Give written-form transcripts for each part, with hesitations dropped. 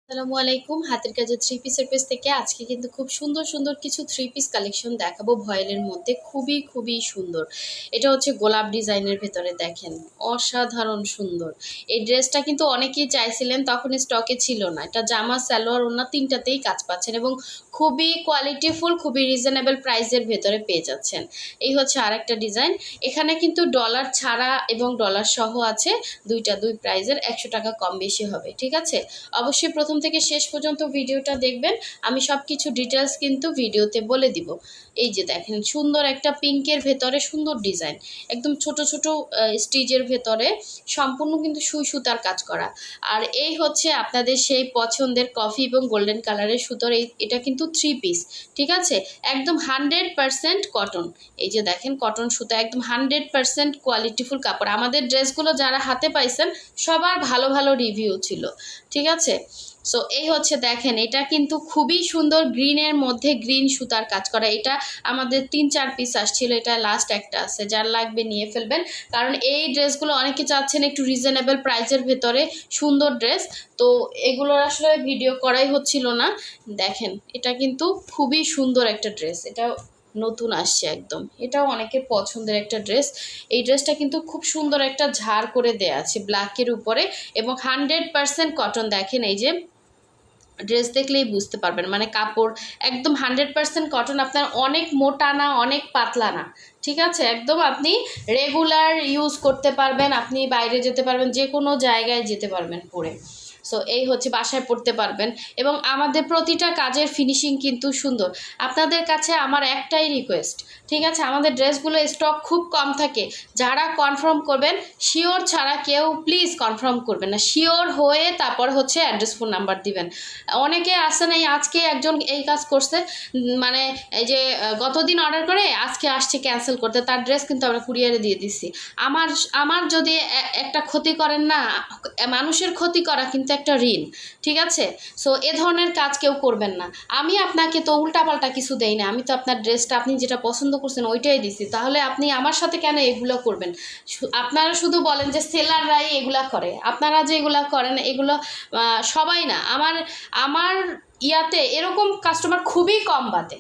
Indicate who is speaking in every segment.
Speaker 1: আসসালামু আলাইকুম। হাতের কাজের থ্রি পিসের পেজ থেকে আজকে কিন্তু খুব সুন্দর সুন্দর কিছু থ্রি পিস কালেকশন দেখাবো ভয়েলের মধ্যে। খুবই খুবই সুন্দর। এটা হচ্ছে গোলাপ ডিজাইনের ভেতরে, দেখেন অসাধারণ সুন্দর। এই ড্রেসটা কিন্তু অনেকেই চাইছিলেন, তখন স্টকে ছিল না। এটা জামা, সালোয়ার, ওড়না তিনটাতেই কাজ পাচ্ছেন এবং খুবই কোয়ালিটিফুল, খুবই রিজনেবল প্রাইসের ভেতরে পেয়ে যাচ্ছেন। এই হচ্ছে আরেকটা ডিজাইন। এখানে কিন্তু ডলার ছাড়া এবং ডলার সহ আছে। দুই প্রাইজের 100 টাকা কম বেশি হবে, ঠিক আছে? অবশ্যই প্রথম থেকে শেষ পর্যন্ত ভিডিওটা দেখবেন। আমি সব কিছু ডিটেলস কিন্তু ভিডিওতে বলে দিব। এই যে দেখেন, সুন্দর একটা পিঙ্কের ভেতরে সুন্দর ডিজাইন, একদম ছোট ছোট স্টিচের ভেতরে সম্পূর্ণ কিন্তু সুই সুতার কাজ করা। আর এই হচ্ছে আপনাদের সেই পছন্দের কফি এবং গোল্ডেন কালারের সুতোর। এটা কিন্তু থ্রি পিস, ঠিক আছে? একদম 100% কটন। এই যে দেখেন, কটন সুতা, একদম 100% কোয়ালিটিফুল কাপড়। আমাদের ড্রেসগুলো যারা হাতে পাইছেন সবার ভালো ভালো রিভিউ ছিল, ঠিক আছে? সো এই হচ্ছে দেখেন, এটা কিন্তু খুবই সুন্দর, গ্রিনের মধ্যে গ্রিন সুতার কাজ করা। এটা আমাদের 3-4 পিস আসছিল, এটা লাস্ট একটা আছে, যার লাগবে নিয়ে ফেলবেন। কারণ এই ড্রেসগুলো অনেকে চাচ্ছেন একটু রিজনেবল প্রাইসের ভেতরে সুন্দর ড্রেস, তো এগুলোর আসলে ভিডিও করাই হচ্ছিল না। দেখেন, এটা কিন্তু খুবই সুন্দর একটা ড্রেস, এটা নতুন আসছে একদম, এটাও অনেকের পছন্দের একটা ড্রেস। এই ড্রেসটা কিন্তু খুব সুন্দর একটা ঝাড় করে দেয়া আছে ব্ল্যাকের উপরে এবং 100% কটন। দেখেন, এই যে ড্রেস দেখলেই বুঝতে পারবেন, মানে কাপড় একদম 100% কটন। আপনার অনেক মোটা না, অনেক পাতলা না, ঠিক আছে? একদম আপনি রেগুলার ইউজ করতে পারবেন, আপনি বাইরে যেতে পারবেন, যে কোনো জায়গায় যেতে পারবেন পরে। সো এই হচ্ছে, বাসায় পড়তে পারবেন। এবং আমাদের প্রতিটা কাজের ফিনিশিং কিন্তু সুন্দর। আপনাদের কাছে আমার একটাই রিকোয়েস্ট, ঠিক আছে? আমাদের ড্রেসগুলো স্টক খুব কম থাকে। যারা কনফার্ম করবেন, শিওর ছাড়া কেউ প্লিজ কনফার্ম করবেন না। শিওর হয়ে তারপর হচ্ছে অ্যাড্রেস, ফোন নাম্বার দিবেন। অনেকে আসে নাই, আজকে একজন এই কাজ করছে, মানে এই যে গতদিন অর্ডার করে আজকে আসছে ক্যান্সেল করতে, তার ড্রেস কিন্তু আমরা কুরিয়ারে দিয়ে দিচ্ছি। আমার আমার যদি একটা ক্ষতি করেন না, মানুষের ক্ষতি করা কিন্তু একটা ঋণ, ঠিক আছে? সো এ ধরনের কাজ কেউ করবেন না। আমি আপনাকে তো উল্টাপাল্টা কিছু দেই না, আমি তো আপনার ড্রেসটা আপনি যেটা পছন্দ করছেন ওইটাই দিছি, তাহলে আপনি আমার সাথে কেন এগুলো করবেন? আপনারা শুধু বলেন যে সেলাররাই এগুলা করে, আপনারা যে এগুলা করেন এগুলো সবাই না। আমার আমার ইয়াতে এরকম কাস্টমার খুবই কম বাদে,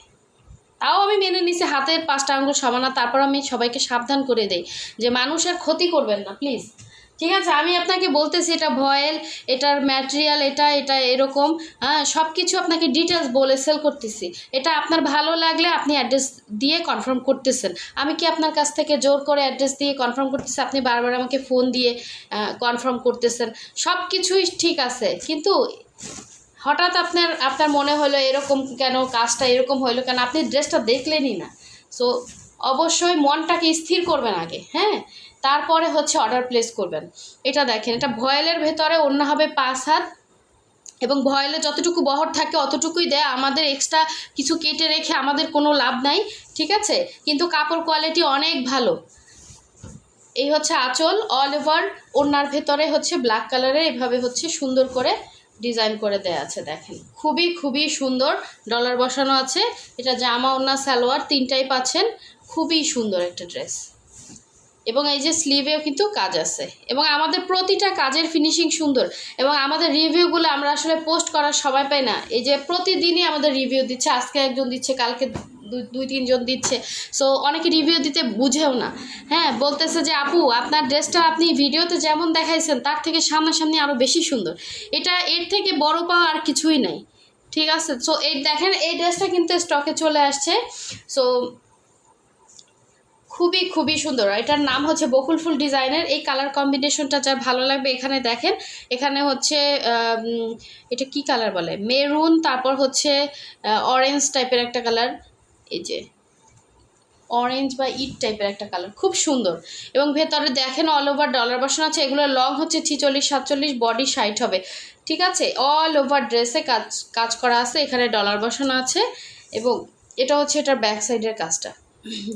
Speaker 1: তাও আমি মেনে নিছি, হাতের 5টা আঙ্গুল সমান না। তারপর আমি সবাইকে সাবধান করে দেই যে মানুষের ক্ষতি করবেন না প্লিজ, ঠিক আছে? আমি আপনাকে বলতেছি এটা ভয়েল, এটার ম্যাটেরিয়াল এটা এটা এরকম, হ্যাঁ, সব কিছু আপনাকে ডিটেলস বলে সেল করতেছি। এটা আপনার ভালো লাগলে আপনি অ্যাড্রেস দিয়ে কনফার্ম করতেছেন। আমি কি আপনার কাছ থেকে জোর করে অ্যাড্রেস দিয়ে কনফার্ম করতেছি? আপনি বারবার আমাকে ফোন দিয়ে কনফার্ম করতেছেন। সব কিছুই ঠিক আছে, কিন্তু হঠাৎ আপনার আপনার মনে হলো এরকম কেন, কাজটা এরকম হলো কেন, আপনি ড্রেসটা দেখলেনই না। সো অবশ্যই মনটাকে স্থির করবেন আগে, হ্যাঁ, তারপরে হচ্ছে অর্ডার প্লেস করবেন। এটা দেখেন, এটা ভয়েলের ভেতরে অন্য হবে 5 হাত, এবং ভয়েলে যতটুকু বহর থাকে অতটুকুই দেয়। আমাদের এক্সট্রা কিছু কেটে রেখে আমাদের কোনো লাভ নাই, ঠিক আছে? কিন্তু কাপড় কোয়ালিটি অনেক ভালো। এই হচ্ছে আঁচল, অল ওভার ওড়নার ভেতরে হচ্ছে ব্ল্যাক কালারের এভাবে হচ্ছে সুন্দর করে ডিজাইন করে দেয়া আছে। দেখেন, খুবই খুবই সুন্দর, ডলার বসানো আছে। এটা জামা, ওড়না, সালোয়ার তিনটাই পাচ্ছেন। খুবই সুন্দর একটা ড্রেস, এবং এই যে স্লিভেও কিন্তু কাজ আছে, এবং আমাদের প্রতিটা কাজের ফিনিশিং সুন্দর। এবং আমাদের রিভিউগুলো আমরা আসলে পোস্ট করার সময় পাই না। এই যে প্রতিদিনই আমাদের রিভিউ দিচ্ছে, আজকে একজন দিচ্ছে, কালকে 2-3 জন দিচ্ছে। সো অনেকে রিভিউ দিতে বুঝেও না, হ্যাঁ, বলতেছে যে আপু আপনার ড্রেসটা আপনি ভিডিওতে যেমন দেখাইছেন তার থেকে সামনাসামনি আরও বেশি সুন্দর। এটা এর থেকে বড় পাওয়া আর কিছুই নাই, ঠিক আছে? সো এই দেখেন, এই ড্রেসটা কিন্তু স্টকে চলে আসছে। সো খুবই খুবই সুন্দর। এটার নাম হচ্ছে বকুল ফুল ডিজাইনের। এই কালার কম্বিনেশনটা যার ভালো লাগবে, এখানে দেখেন, এখানে হচ্ছে এটা কি কালার বলে, মেরুন, তারপর হচ্ছে অরেঞ্জ টাইপের একটা কালার, এই যে অরেঞ্জ বা ইট টাইপের একটা কালার, খুব সুন্দর। এবং ভেতরে দেখেন অল ওভার ডলার বসানো আছে। এগুলোর লং হচ্ছে 46-47, বডি 60 হবে, ঠিক আছে? অল ওভার ড্রেসে কাজ কাজ করা আছে, এখানে ডলার বসানো আছে। এবং এটা হচ্ছে এটার ব্যাক সাইডের কাজটা।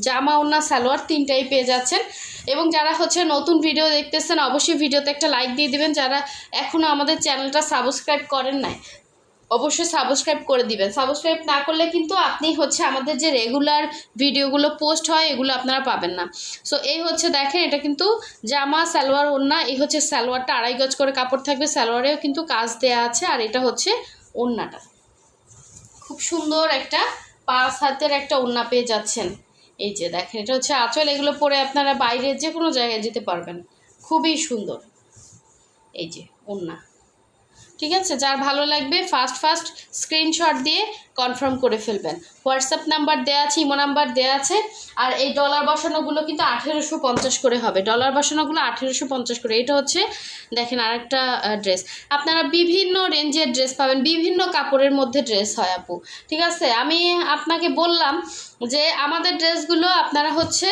Speaker 1: জামা, ওড়না, সালোয়ার তিনটাই পেয়ে যাচ্ছেন। এবং যারা হচ্ছে নতুন ভিডিও দেখতেছেন অবশ্যই ভিডিওতে একটা লাইক দিয়ে দিবেন, যারা এখনও আমাদের চ্যানেলটা সাবস্ক্রাইব করেন নাই অবশ্যই সাবস্ক্রাইব করে দিবেন। সাবস্ক্রাইব না করলে কিন্তু আপনি হচ্ছে আমাদের যে রেগুলার ভিডিওগুলো পোস্ট হয় এগুলো আপনারা পাবেন না। সো এই হচ্ছে দেখেন, এটা কিন্তু জামা সালোয়ার ওড়না। এই হচ্ছে সালোয়ারটা, 2.5 গজ করে কাপড় থাকবে, সালোয়ারেও কিন্তু কাজ দেয়া আছে। আর এটা হচ্ছে ওড়নাটা, খুব সুন্দর একটা 5 হাতের একটা ওড়না পেয়ে যাচ্ছেন। এই যে দেখেন, এটা হচ্ছে আঁচল। এগুলো পরে আপনারা বাইরে যে কোনো জায়গায় যেতে পারবেন, খুবই সুন্দর। এই যে ওড়না, ঠিক আছে। যার ভালো লাগবে ফার্স্ট স্ক্রিনশট দিয়ে কনফার্ম করে ফেলবেন। হোয়াটসঅ্যাপ নাম্বার দেওয়া আছে, ইমো নাম্বার দেওয়া আছে। আর এই ডলার বসানোগুলো কিন্তু 1850 করে হবে, ডলার বসানোগুলো 1850 করে। এটা হচ্ছে দেখেন আরেকটা ড্রেস। আপনারা বিভিন্ন রেঞ্জের ড্রেস পাবেন, বিভিন্ন কাপড়ের মধ্যে ড্রেস হয় আপু, ঠিক আছে। আমি আপনাকে বললাম যে আমাদের ড্রেসগুলো আপনারা হচ্ছে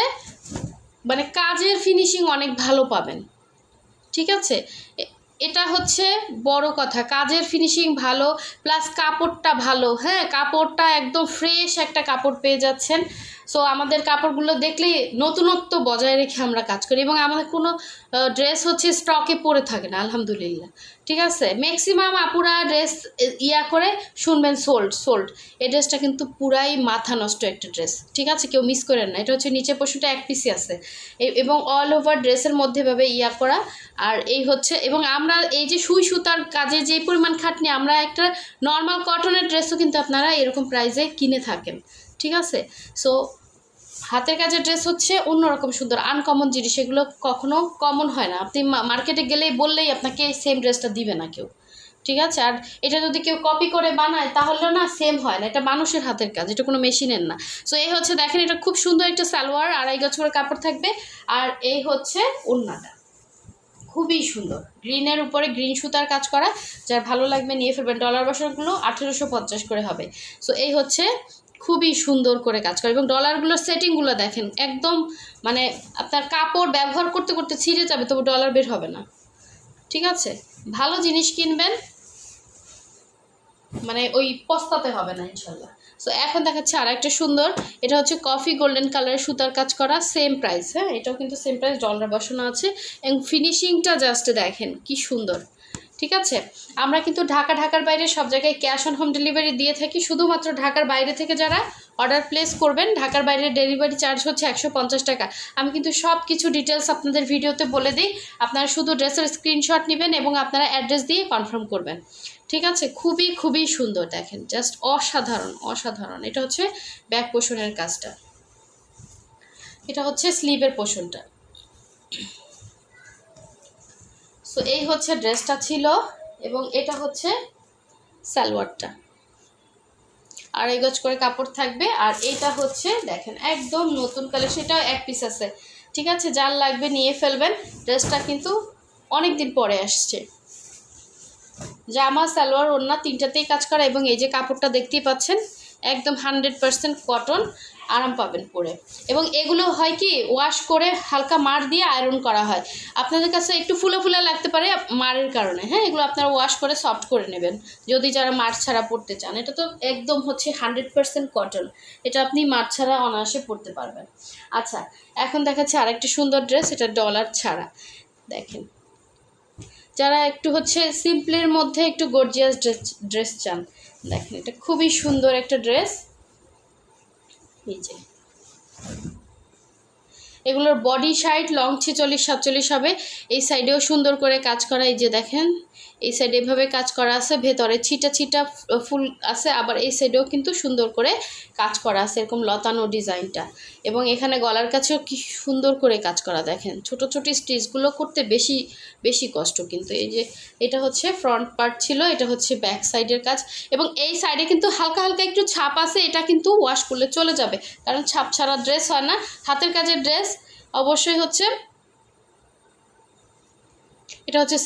Speaker 1: মানে কাজের ফিনিশিং অনেক ভালো পাবেন, ঠিক আছে। এটা হচ্ছে বড় কথা, কাজের ফিনিশিং ভালো, প্লাস কাপড়টা ভালো। হ্যাঁ, কাপড়টা একদম ফ্রেশ একটা কাপড় পেয়ে যাচ্ছেন। সো আমাদের কাপড়গুলো দেখলেই নতুনত্ব বজায় রেখে আমরা কাজ করি, এবং আমাদের কোনো ড্রেস হচ্ছে স্টকে পড়ে থাকে না, আলহামদুলিল্লাহ, ঠিক আছে। ম্যাক্সিমাম আপুরা ড্রেস করে শুনবেন সোল্ড সোল্ড। এই ড্রেসটা কিন্তু পুরাই মাথা নষ্ট একটা ড্রেস, ঠিক আছে, কেউ মিস করেন না। এটা হচ্ছে নিচে পোর্শনটা এক পিসি আছে, এবং অল ওভার ড্রেসের মধ্যে ভাবে করা। আর এই হচ্ছে, এবং আমরা এই যে সুই সুতার কাজে যে পরিমাণ খাটনি, আমরা একটা নর্মাল কটনের ড্রেসও কিন্তু আপনারা এরকম প্রাইসে কিনে থাকেন, ঠিক আছে। সো হাতের কাজের ড্রেস হচ্ছে অন্যরকম সুন্দর, আনকমন জিনিস, এগুলো কখনো কমন হয় না। আপনি মার্কেটে গেলেই বললেই আপনাকে সেম ড্রেসটা দিবে না কেউ, ঠিক আছে। আর এটা যদি কেউ কপি করে বানায় তাহলে না সেম হয় না, এটা মানুষের হাতের কাজ, এটা কোনো মেশিনের না। সো এই হচ্ছে দেখেন, এটা খুব সুন্দর একটা সালোয়ার, 2.5 গজ করে কাপড় থাকবে। আর এই হচ্ছে ওড়নাটা, খুবই সুন্দর, গ্রিনের উপরে গ্রিন সুতার কাজ করা। যার ভালো লাগবে নিয়ে ফেলবেন। ডলার বসানোগুলো 1850 করে হবে। সো এই হচ্ছে খুবই সুন্দর করে কাজ করে, এবং ডলারগুলোর সেটিংগুলো দেখেন একদম মানে আপনার কাপড় ব্যবহার করতে করতে ছিঁড়ে যাবে, তবু ডলার বের হবে না, ঠিক আছে। ভালো জিনিস কিনবেন, মানে ওই পস্তাতে হবে না ইনশাল্লাহ। সো এখন দেখাচ্ছে আর একটা সুন্দর, এটা হচ্ছে কফি গোল্ডেন কালারের সুতার কাজ করা, সেম প্রাইস। হ্যাঁ, এটাও কিন্তু সেম প্রাইস, ডলার বসানো আছে, এবং ফিনিশিংটা জাস্ট দেখেন কি সুন্দর, ঠিক আছে। আমরা কিন্তু ঢাকার বাইরে সব জায়গায় ক্যাশ অন হোম ডেলিভারি দিয়ে থাকি। শুধুমাত্র ঢাকার বাইরে থেকে যারা অর্ডার প্লেস করবেন, ঢাকার বাইরে ডেলিভারি চার্জ হচ্ছে 150 টাকা। আমি কিন্তু সব কিছু ডিটেলস আপনাদের ভিডিওতে বলে দিই, আপনারা শুধু ড্রেসের স্ক্রিনশট নেবেন এবং আপনারা অ্যাড্রেস দিয়ে কনফার্ম করবেন, ঠিক আছে। খুবই সুন্দর, দেখেন জাস্ট অসাধারণ। এটা হচ্ছে ব্যাক পোর্শনের কাজটা, এটা হচ্ছে স্লিভের পোর্শনটা। সো এই হচ্ছে ড্রেসটা ছিল, এবং এটা হচ্ছে সালোয়ারটা, 2.5 গজ করে কাপড় থাকবে। আর এটা হচ্ছে দেখেন একদম নতুন কালেকশন, এটাও এক পিস আছে, ঠিক আছে। যার লাগবে নিয়ে ফেলবেন। ড্রেসটা কিন্তু অনেক দিন পরে আসছে। জামা সালোয়ার ওড়না তিনটাতেই কাজ করা, এবং এই যে কাপড়টা দেখতেই পাচ্ছেন একদম 100% কটন, আরাম পাবেন পরে। এবং এগুলো হয় কি ওয়াশ করে হালকা মার দিয়ে আয়রন করা হয়। আপনাদের কাছে একটু ফুলে লাগতে পারে মারের কারণে, হ্যাঁ, এগুলো আপনারা ওয়াশ করে সফট করে নেবেন যদি যারা মার ছাড়া পরতে চান। এটা তো একদম হচ্ছে 100% কটন, এটা আপনি মার ছাড়া অনায়াসে পরতে পারবেন। আচ্ছা, এখন দেখাচ্ছে আরেকটি সুন্দর ড্রেস, এটা ডলার ছাড়া। দেখেন, যারা একটু হচ্ছে সিম্পলের মধ্যে একটু গর্জিয়াস ড্রেস চান, দেখেন এটা খুবই সুন্দর একটা ড্রেস। এই যে এগুলোর বডি সাইড লং 46-47 হবে। এই সাইডেও সুন্দর করে কাজ করা, এই যে দেখেন এই সাইডে এভাবে কাজ করা আছে, ভেতরে ছিটা ফুল আছে, আবার এই সাইডেও কিন্তু সুন্দর করে কাজ করা আছে, এরকম লতানো ডিজাইনটা। এবং এখানে গলার কাছেও কি সুন্দর করে কাজ করা, দেখেন ছোট স্টিচগুলো করতে বেশি কষ্ট। কিন্তু এই যে এটা হচ্ছে ফ্রন্ট পার্ট ছিল, এটা হচ্ছে ব্যাক সাইডের কাজ, এবং এই সাইডে কিন্তু হালকা একটু ছাপ আছে, এটা কিন্তু ওয়াশ করলে চলে যাবে, কারণ ছাপ ছাড়া ড্রেস হয় না। হাতের কাজের ড্রেস অবশ্যই হচ্ছে, এটা হচ্ছে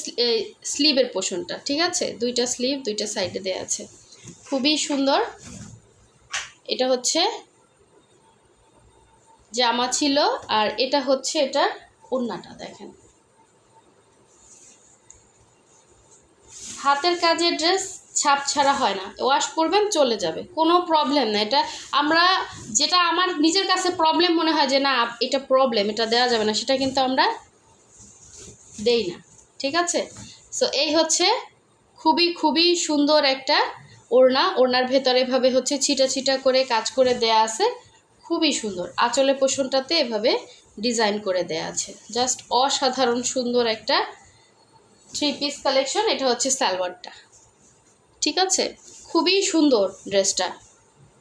Speaker 1: স্লিভের পোর্শনটা, ঠিক আছে। দুইটা স্লিভ দুইটা সাইডে দেওয়া আছে, খুবই সুন্দর। এটা হচ্ছে জামা ছিল, আর এটা হচ্ছে এটা ওড়নাটা। দেখেন হাতের কাজের ড্রেস ছাপ ছাড়া হয় না, ওয়াশ করবেন চলে যাবে, কোনো প্রবলেম না। এটা আমরা যেটা আমার নিজের কাছে প্রবলেম মনে হয় যে না এটা প্রবলেম, এটা দেওয়া যাবে না, সেটা কিন্তু আমরা দেই না, ঠিক আছে। সো এই হচ্ছে খুবই সুন্দর একটা ওড়নার ভেতরে এভাবে হচ্ছে ছিটা ছিটা করে কাজ করে দেয়া আছে, খুবই সুন্দর। আঁচলে পোষণটাতে এভাবে ডিজাইন করে দেয়া আছে, জাস্ট অসাধারণ সুন্দর একটা 3 পিস কালেকশন। এটা হচ্ছে সালোয়ারটা, ঠিক আছে, খুবই সুন্দর ড্রেসটা,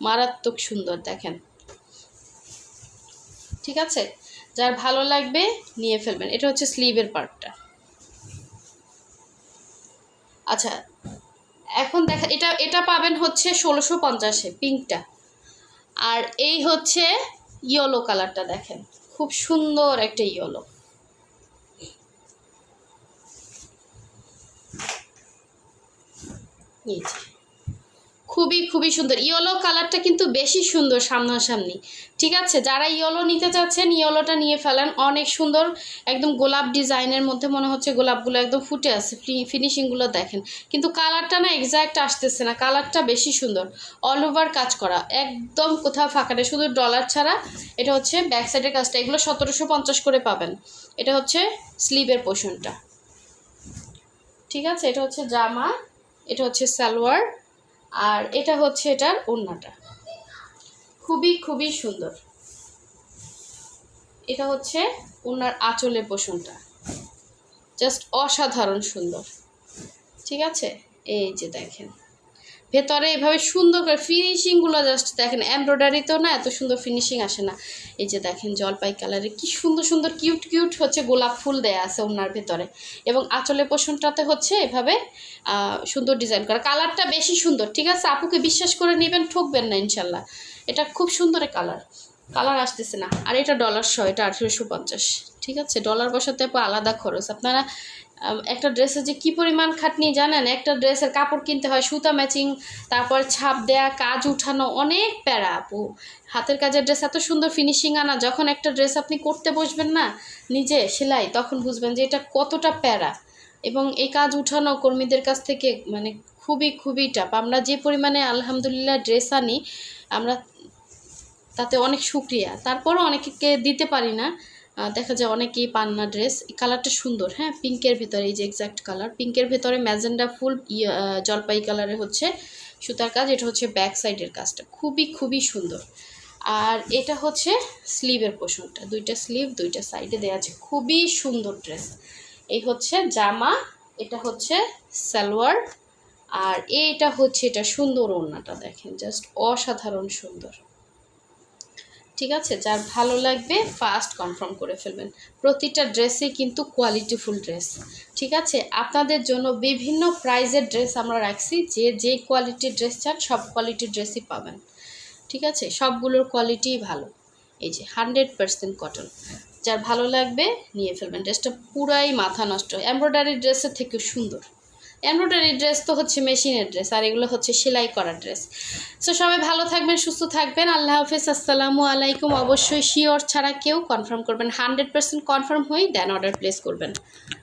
Speaker 1: মারাত্মক সুন্দর দেখেন, ঠিক আছে। যার ভালো লাগবে নিয়ে ফেলবেন। এটা হচ্ছে স্লিভের পার্টটা। আচ্ছা, এখন দেখা, এটা পাবেন হচ্ছে 1650-এ পিঙ্কটা। আর এই হচ্ছে ইয়েলো কালারটা, দেখেন খুব সুন্দর একটা ইয়েলো, খুবই খুবই সুন্দর। ইয়েলো কালারটা কিন্তু বেশি সুন্দর সামনাসামনি, ঠিক আছে। যারা ইয়েলো নিতে চাচ্ছেন ইয়েলোটা নিয়ে ফেলেন, অনেক সুন্দর, একদম গোলাপ ডিজাইনের মধ্যে মনে হচ্ছে গোলাপগুলো একদম ফুটে আছে, ফিনিশিংগুলো দেখেন। কিন্তু কালারটা না এক্স্যাক্ট আসতেছে না, কালারটা বেশি সুন্দর, অল ওভার কাজ করা, একদম কোথাও ফাঁকা নেই, শুধু ডলার ছাড়া। এটা হচ্ছে ব্যাক সাইডের কাজটা, এগুলো 1750 করে পাবেন। এটা হচ্ছে স্লিভের পোর্শনটা, ঠিক আছে। এটা হচ্ছে জামা, এটা হচ্ছে সালোয়ার, আর এটা হচ্ছে এটার ওড়নাটা, খুবই খুবই সুন্দর। এটা হচ্ছে ওড়নার আঁচলের পোষণটা, জাস্ট অসাধারণ সুন্দর, ঠিক আছে। এই যে দেখেন ভেতরে এভাবে সুন্দর করে ফিনিশিংগুলো জাস্ট দেখেন, এমব্রয়ডারিতেও না এত সুন্দর ফিনিশিং আসে না। এই যে দেখেন জলপাই কালারে কি সুন্দর সুন্দর কিউট কিউট হচ্ছে গোলাপ ফুল দেয়া আছে ওনার ভেতরে, এবং আঁচলের পোষণটাতে হচ্ছে এভাবে সুন্দর ডিজাইন করা। কালারটা বেশি সুন্দর, ঠিক আছে। আপুকে বিশ্বাস করে নেবেন, ঠকবেন না ইনশাল্লাহ। এটা খুব সুন্দর কালার আসতেছে না। আর এটা ডলার সহ, এটা 1850, ঠিক আছে। ডলার বসাতে আলাদা খরচ। আপনারা একটা ড্রেসের যে কী পরিমাণ খাটনি জানেন, একটা ড্রেসের কাপড় কিনতে হয়, সুতা ম্যাচিং, তারপর ছাপ দেয়া, কাজ উঠানো, অনেক প্যারা আপু। হাতের কাজের ড্রেস এত সুন্দর ফিনিশিং আনা, যখন একটা ড্রেস আপনি করতে বসবেন না নিজে সেলাই, তখন বুঝবেন যে এটা কতটা প্যারা। এবং এই কাজ উঠানো কর্মীদের কাছ থেকে মানে খুবই খুবই টাফ। আমরা যে পরিমাণে আলহামদুলিল্লাহ ড্রেস আনি, আমরা তাতে অনেক শুক্রিয়া, তারপরও অনেকে দিতে পারি না, দেখা যায় অনেকেই পান না ড্রেস। এই কালারটা সুন্দর, হ্যাঁ, পিঙ্কের ভেতরে, এই যে এক্স্যাক্ট কালার পিঙ্কের ভেতরে ম্যাজেন্ডা ফুল জলপাই কালারে হচ্ছে সুতার কাজ। এটা হচ্ছে ব্যাক সাইডের কাজটা, খুবই খুবই সুন্দর। আর এটা হচ্ছে স্লিভের পোর্শনটা, দুইটা স্লিভ দুইটা সাইডে দেওয়া আছে, খুবই সুন্দর ড্রেস। এই হচ্ছে জামা, এটা হচ্ছে সালোয়ার, আর এইটা হচ্ছে এটা সুন্দর ওড়নাটা, দেখেন জাস্ট অসাধারণ সুন্দর, ঠিক আছে। যার ভালো লাগবে ফার্স্ট কনফার্ম করে ফেলবেন। প্রতিটা ড্রেসই কিন্তু কোয়ালিটিফুল ড্রেস, ঠিক আছে। আপনাদের জন্য বিভিন্ন প্রাইজের ড্রেস আমরা রাখছি, যে কোয়ালিটির ড্রেস চান সব কোয়ালিটির ড্রেসই পাবেন, ঠিক আছে। সবগুলোর কোয়ালিটিই ভালো। এই যে 100% কটন, যার ভালো লাগবে নিয়ে ফেলবেন। ড্রেসটা পুরাই মাথা নষ্ট, এমব্রয়ডারি ড্রেসের থেকেও সুন্দর। এমব্রয়ডারি ড্রেস তো হচ্ছে মেশিনের ড্রেস, আর এগুলো হচ্ছে সেলাই করা ড্রেস। সো সবাই ভালো থাকবেন, সুস্থ থাকবেন, আল্লাহ হাফেজ, আসসালামু আলাইকুম। অবশ্যই শিওর ছাড়া কেউ কনফার্ম করবেন, 100% কনফার্ম হয়েই দেন অর্ডার প্লেস করবেন।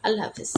Speaker 1: আল্লাহ হাফেজ।